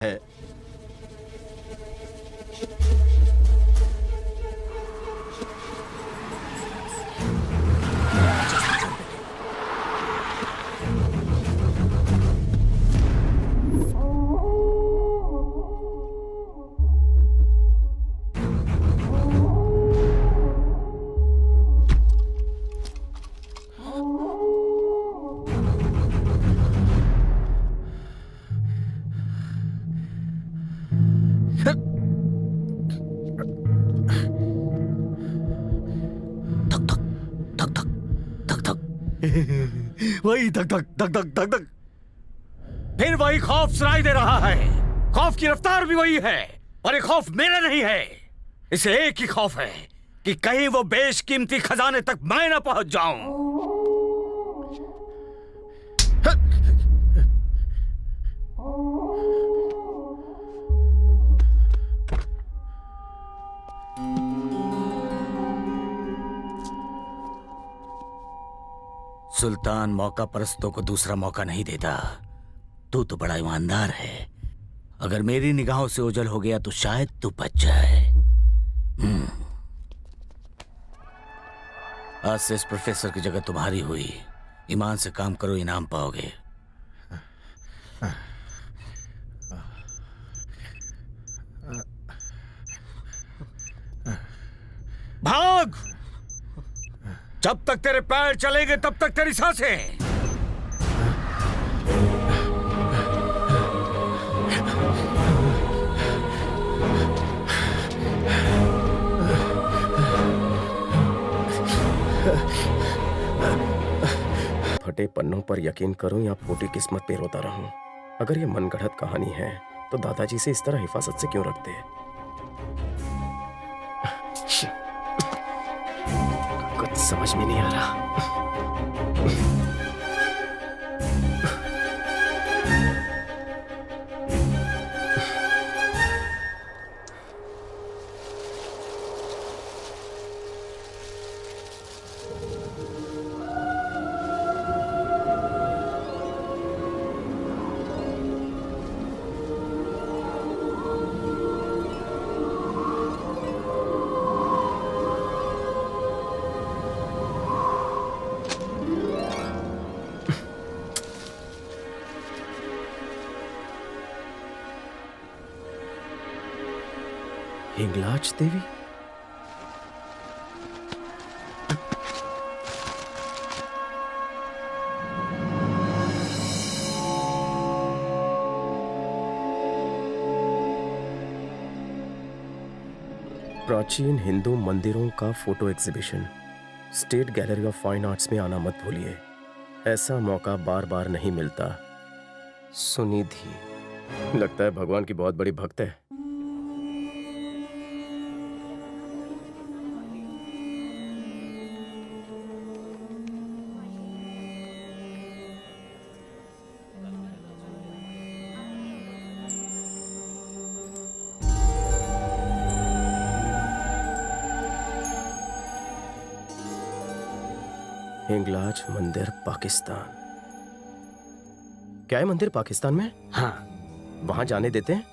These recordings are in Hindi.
है। वही धक धक धक धक धक धक, फिर वही खौफ सुनाई दे रहा है। खौफ की रफ्तार भी वही है, और ये खौफ मेरा नहीं है। इसे एक ही खौफ है कि कहीं वो बेशकीमती खजाने तक मैं ना पहुंच जाऊं। सुल्तान मौका परस्तों को दूसरा मौका नहीं देता। तू तो बड़ा ईमानदार है। अगर मेरी निगाहों से ओझल हो गया तो शायद तू बच जाए। आज से इस प्रोफेसर की जगह तुम्हारी हुई। ईमान से काम करो, इनाम पाओगे। भाग! जब तक तेरे पैर चलेंगे तब तक तेरी सांसें। फटे पन्नों पर यकीन करूं या फूटी किस्मत पे रोता रहूं। अगर ये मनगढ़ंत कहानी है तो दादाजी से इस तरह हिफाजत से क्यों रखते हैं? कुछ समझ में नहीं आ रहा। हिंगलाज देवी? प्राचीन हिंदू मंदिरों का photo exhibition state gallery of fine arts में आना मत भूलिए। ऐसा मौका बार बार नहीं मिलता। सुनिधि लगता है भगवान की बहुत बड़ी भक्त है। हिंगलाज मंदिर पाकिस्तान। क्या है मंदिर पाकिस्तान में? हाँ, वहां जाने देते हैं?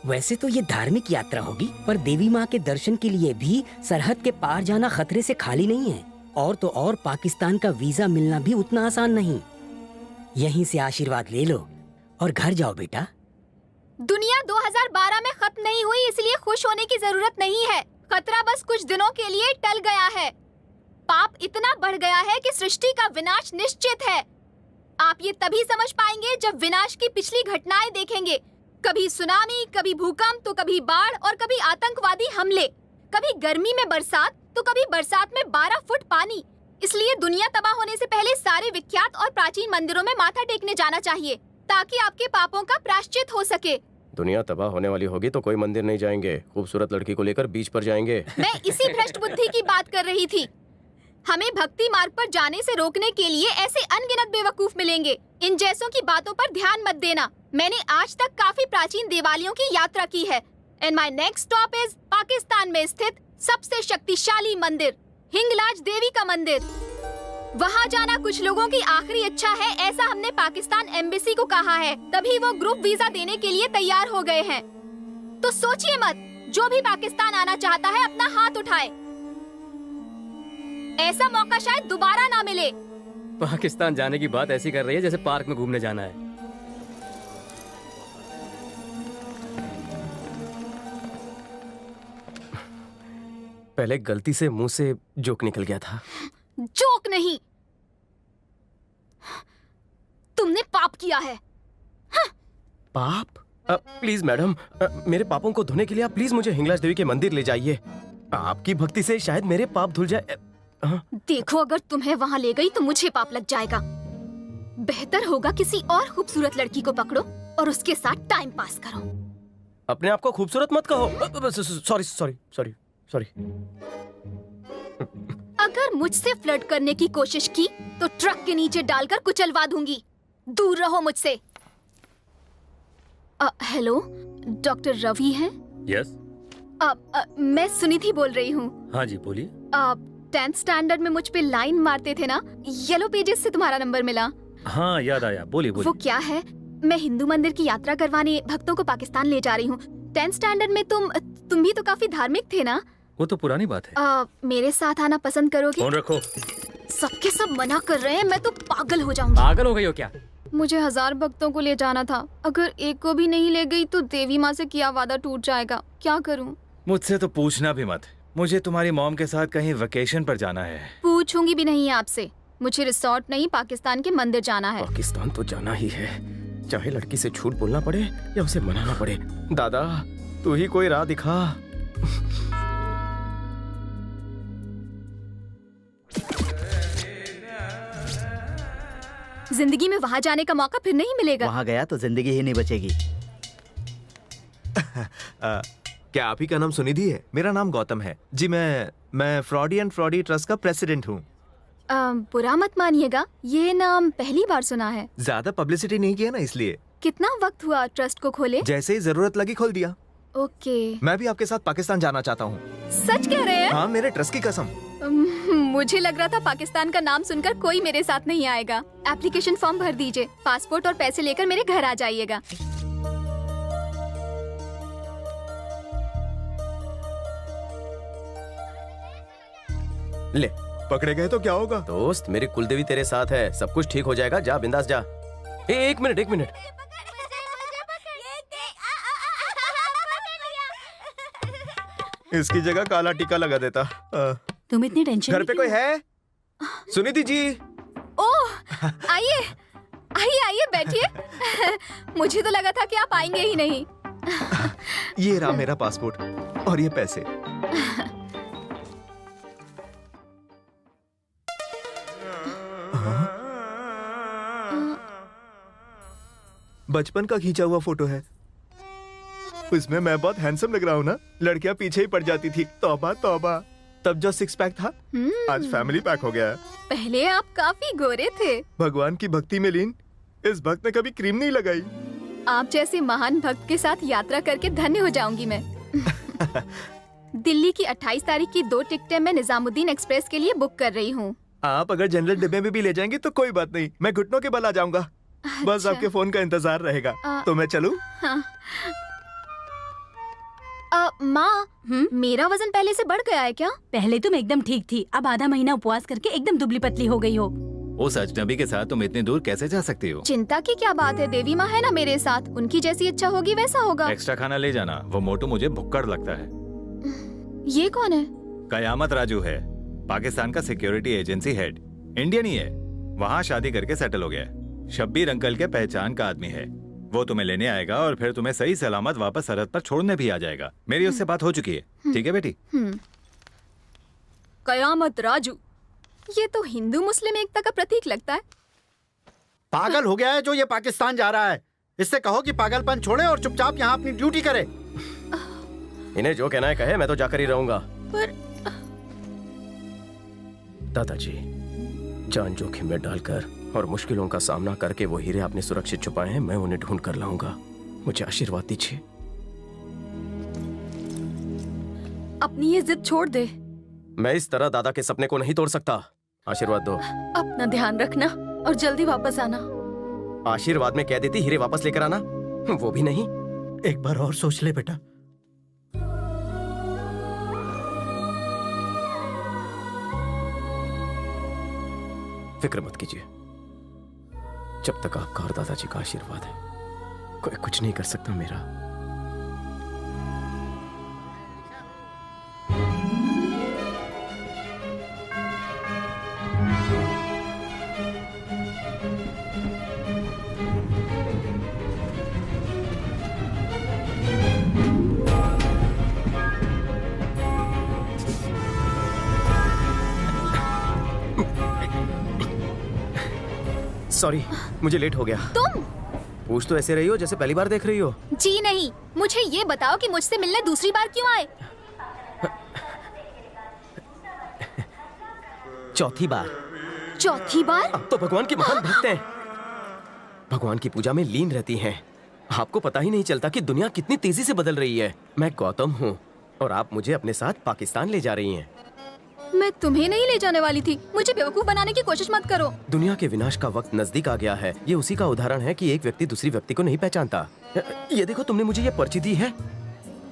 वैसे तो ये धार्मिक यात्रा होगी, पर देवी माँ के दर्शन के लिए भी सरहद के पार जाना खतरे से खाली नहीं है। और तो और पाकिस्तान का वीजा मिलना भी उतना आसान नहीं। यहीं से आशीर्वाद ले लो और घर जाओ बेटा। दुनिया 2012 में खत्म नहीं हुई, इसलिए खुश होने की जरूरत नहीं है। खतरा बस कुछ दिनों के लिए टल गया है। पाप इतना बढ़ गया है कि सृष्टि का विनाश निश्चित है। आप ये तभी समझ पाएंगे जब विनाश की पिछली घटनाएं देखेंगे। कभी सुनामी, कभी भूकंप, तो कभी बाढ़ और कभी आतंकवादी हमले। कभी गर्मी में बरसात तो कभी बरसात में 12 फुट पानी। इसलिए दुनिया तबाह होने से पहले सारे विख्यात और प्राचीन मंदिरों में माथा टेकने जाना चाहिए, ताकि आपके पापों का प्रायश्चित हो सके। दुनिया तबाह होने वाली होगी तो कोई मंदिर नहीं जाएंगे। खूबसूरत लड़की को लेकर बीच पर जाएंगे। मैं इसी भ्रष्ट बुद्धि की बात कर रही थी। हमें भक्ति मार्ग पर जाने से रोकने के लिए ऐसे अनगिनत बेवकूफ मिलेंगे। इन जैसों की बातों पर ध्यान मत देना। मैंने आज तक काफी प्राचीन देवालयों की यात्रा की है। And my next stop is Pakistan में स्थित सबसे शक्तिशाली मंदिर, हिंगलाज देवी का मंदिर। वहाँ जाना कुछ लोगों की आखिरी इच्छा है, ऐसा हमने पाकिस्तान एम्बेसी को कहा है, तभी वो ग्रुप वीजा देने के लिए तैयार हो गए हैं। तो सोचिए मत, जो भी पाकिस्तान आना चाहता है अपना हाथ उठाए। ऐसा मौका शायद दोबारा ना मिले। पाकिस्तान जाने की बात ऐसी कर रही है जैसे पार्क में घूमने जाना है। पहले गलती से मुंह से जोक निकल गया था। जोक नहीं, तुमने पाप किया है। पाप? प्लीज मैडम, मेरे पापों को धोने के लिए आप प्लीज मुझे हिंगलाज देवी के मंदिर ले जाइए। आपकी भक्ति से शायद मेरे पाप धुल जाए। देखो, अगर तुम्हें वहाँ ले गई तो मुझे पाप लग जाएगा। बेहतर होगा किसी और खूबसूरत लड़की को पकड़ो और उसके साथ टाइम पास करो। अपने आप को खूबसूरत मत कहो। Sorry sorry sorry sorry. अगर मुझसे फ्लर्ट करने की कोशिश की तो ट्रक के नीचे डालकर कुचलवा दूंगी। दूर रहो मुझसे। हेलो, डॉक्टर रवि हैं? यस। मैं सुनीति बोल रही हूँ। हाँ जी, बोलिए। 10th स्टैंडर्ड में मुझ पे लाइन मारते थे ना, येलो पेजेस से तुम्हारा नंबर मिला। हाँ, याद आया, बोलिए बोलिए। वो क्या है, मैं हिंदू मंदिर की यात्रा करवाने भक्तों को पाकिस्तान ले जा रही हूँ। 10th स्टैंडर्ड में तुम भी तो काफी धार्मिक थे ना? वो तो पुरानी बात है। मेरे साथ आना पसंद करोगे? फोन रखो। सबके सब मना कर रहे हैं, मैं तो पागल हो जाऊंगी। पागल हो गई हो क्या? मुझे 1000 भक्तों को ले जाना था। अगर एक को भी नहीं ले गई तो देवी माँ से किया वादा टूट जाएगा। क्या करूँ? मुझसे तो पूछना भी मत। मुझे तुम्हारी मॉम के साथ कहीं वेकेशन पर जाना है। पूछूंगी भी नहीं आपसे। मुझे रिसोर्ट नहीं, पाकिस्तान के मंदिर जाना है। पाकिस्तान तो जाना ही है, चाहे लड़की से झूठ बोलना पड़े या उसे मनाना पड़े। दादा, तू ही कोई राह दिखा। जिंदगी में वहाँ जाने का मौका फिर नहीं मिलेगा। वहाँ गया तो जिंदगी ही नहीं बचेगी। क्या आप ही का नाम सुनिधि है? मेरा नाम गौतम है जी। मैं फ्रॉडी एंड फ्रॉडी ट्रस्ट का प्रेसिडेंट हूँ। बुरा मत मानिएगा, ये नाम पहली बार सुना है। ज्यादा पब्लिसिटी नहीं किया ना, इसलिए। कितना वक्त हुआ ट्रस्ट को खोले? जैसे ही जरूरत लगी खोल दिया। ओके। मैं भी आपके साथ पाकिस्तान जाना चाहता हूँ। सच कह रहे हैं? हाँ, मेरे ट्रस्ट की कसम। मुझे लग रहा था पाकिस्तान का नाम सुनकर कोई मेरे साथ नहीं आएगा। एप्लीकेशन फॉर्म भर दीजिए, पासपोर्ट और पैसे लेकर मेरे घर आ जाइएगा। ले, पकड़े गए तो क्या होगा? दोस्त, मेरी कुलदेवी तेरे साथ है, सब कुछ ठीक हो जाएगा। जा बिंदास जा। एक मिनट। इसकी जगह काला टीका लगा देता। तुम इतनी टेंशन घर पे कोई है? सुनिधि जी। ओह, आइए बैठिए। मुझे तो लगा था कि आप आएंगे ही नहीं। ये रहा मेरा पासपोर्ट और ये पैसे। बचपन का खींचा हुआ फोटो है। उसमें मैं बहुत हैंडसम लग रहा हूँ ना? लड़कियां पीछे ही पड़ जाती थी। तौबा तौबा। तब जो 6 पैक था, आज फैमिली पैक हो गया है। पहले आप काफी गोरे थे। भगवान की भक्ति में लीन इस भक्त ने कभी क्रीम नहीं लगाई। आप जैसे महान भक्त के साथ यात्रा करके धन्य हो जाऊंगी मैं। दिल्ली की 28 तारीख की 2 टिकटें मैं निजामुद्दीन एक्सप्रेस के लिए बुक कर रही हूँ। आप अगर जनरल डिब्बे में भी ले जाएंगी तो कोई बात नहीं, मैं घुटनों के बल आ जाऊंगा। बस आपके फोन का इंतजार रहेगा। तो मैं चलूं? हाँ। माँ, मेरा वजन पहले से बढ़ गया है क्या? पहले तुम एकदम ठीक थी, अब आधा महीना उपवास करके एकदम दुबली पतली हो गई हो। उस अजनबी के साथ तुम इतनी दूर कैसे जा सकती हो? चिंता की क्या बात है, देवी माँ है ना मेरे साथ। उनकी जैसी इच्छा होगी वैसा होगा। एक्स्ट्रा खाना ले जाना। वो मोटू मुझे भुक्कड़ लगता है। ये कौन है? कयामत राजू है, पाकिस्तान का सिक्योरिटी एजेंसी हेड। इंडियन ही है, वहाँ शादी करके सेटल हो गया है। शब्बीर अंकल के पहचान का आदमी है। वो तुम्हें लेने आएगा और फिर तुम्हें सही सलामत वापस सरहद पर छोड़ने भी आ जाएगा। मेरी उससे बात हो चुकी है। ठीक है बेटी? कयामत राजू, ये तो हिंदू मुस्लिम एकता का प्रतीक लगता है। पागल हो गया है जो ये पाकिस्तान जा रहा है। इससे कहो कि पागलपन छोड़े और चुपचाप यहाँ अपनी ड्यूटी करे। इन्हें जो कहना है कहे, मैं तो जाकर ही रहूंगा। पर दादाजी, जान जोखिम में डालकर और मुश्किलों का सामना करके वो हीरे आपने सुरक्षित छुपाए हैं, मैं उन्हें ढूंढ कर लाऊंगा। मुझे आशीर्वाद दीजिए। अपनी ये जिद छोड़ दे। मैं इस तरह दादा के सपने को नहीं तोड़ सकता। आशीर्वाद दो। अपना ध्यान रखना और जल्दी वापस आना। आशीर्वाद में कह देती हीरे वापस लेकर आना, वो भी नहीं। एक बार और सोच ले बेटा। फिक्र मत कीजिए, जब तक आपका और दादाजी का आशीर्वाद है कोई कुछ नहीं कर सकता मेरा। सॉरी, मुझे लेट हो गया। तुम पूछ तो ऐसे रही हो जैसे पहली बार देख रही हो। जी नहीं, मुझे ये बताओ कि मुझसे मिलने दूसरी बार क्यों आए? चौथी बार। चौथी बार? अब तो भगवान की महान भक्त हैं। भगवान की पूजा में लीन रहती हैं। आपको पता ही नहीं चलता कि दुनिया कितनी तेजी से बदल रही है। मैं गौतम हूँ और आप मुझे अपने साथ पाकिस्तान ले जा रही हैं। मैं तुम्हें नहीं ले जाने वाली थी। मुझे बेवकूफ बनाने की कोशिश मत करो। दुनिया के विनाश का वक्त नजदीक आ गया है। ये उसी का उदाहरण है कि एक व्यक्ति दूसरी व्यक्ति को नहीं पहचानता। ये देखो, तुमने मुझे ये पर्ची दी है,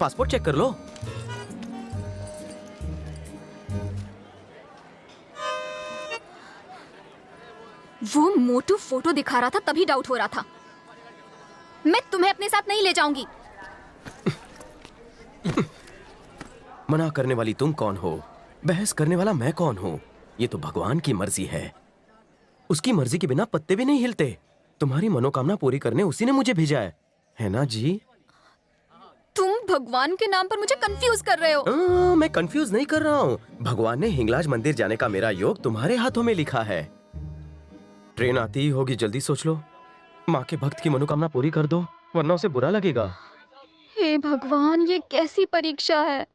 पासपोर्ट चेक कर लो। वो मोटू फोटो दिखा रहा था, तभी डाउट हो रहा था। मैं तुम्हें अपने साथ नहीं ले जाऊंगी। मना करने वाली तुम कौन हो? बहस करने वाला मैं कौन हूँ? ये तो भगवान की मर्जी है। उसकी मर्जी के बिना पत्ते भी नहीं हिलते। तुम्हारी मनोकामना पूरी करने उसी ने मुझे भेजा है ना जी? तुम भगवान के नाम पर मुझे कंफ्यूज कर रहे हो। मैं कंफ्यूज नहीं कर रहा हूँ। भगवान ने हिंगलाज मंदिर जाने का मेरा योग तुम्हारे हाथों में लिखा है। ट्रेन आती ही होगी, जल्दी सोच लो। माँ के भक्त की मनोकामना पूरी कर दो, वरना उसे बुरा लगेगा। हे भगवान, ये कैसी परीक्षा है।